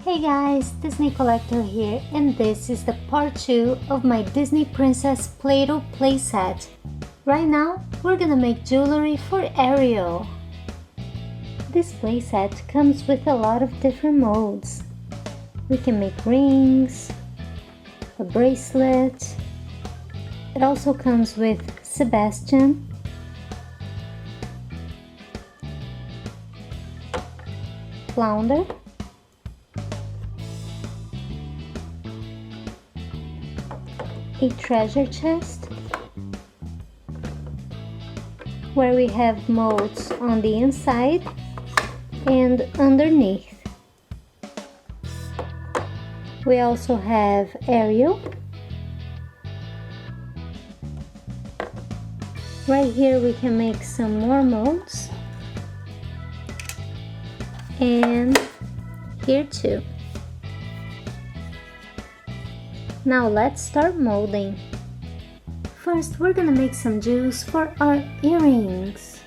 Hey guys, Disney Collector here, and this is the part 2 of my Disney Princess Play-Doh playset. Right now, we're gonna make jewelry for Ariel. This playset comes with a lot of different molds. We can make rings, a bracelet. It also comes with Sebastian, Flounder, a treasure chest where we have molds on the inside and underneath. We also have Ariel. Right here we can make some more molds, and here too. Now let's start molding. First, we're gonna make some jewels for our earrings.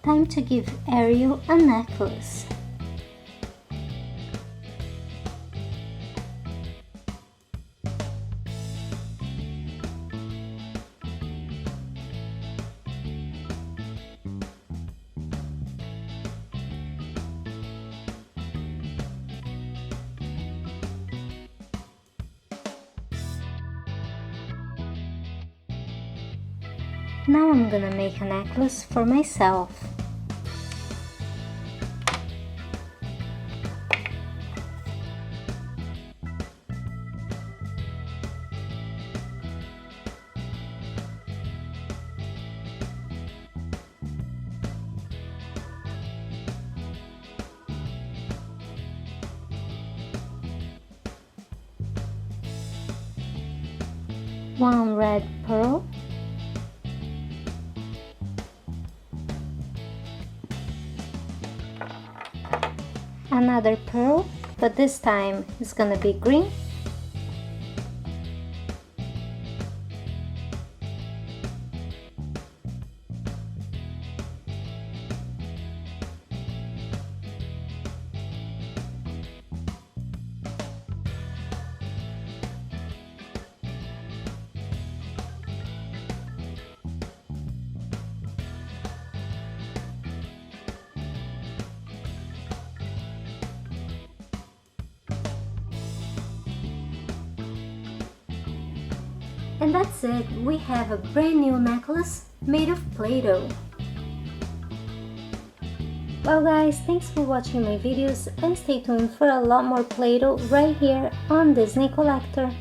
Time to give Ariel a necklace. Now I'm gonna make a necklace for myself. One red pearl, another pearl, but this time it's gonna be green, and that's it. We have a brand new necklace made of Play-Doh. Well guys, thanks for watching my videos, and stay tuned for a lot more Play-Doh right here on Disney Collector.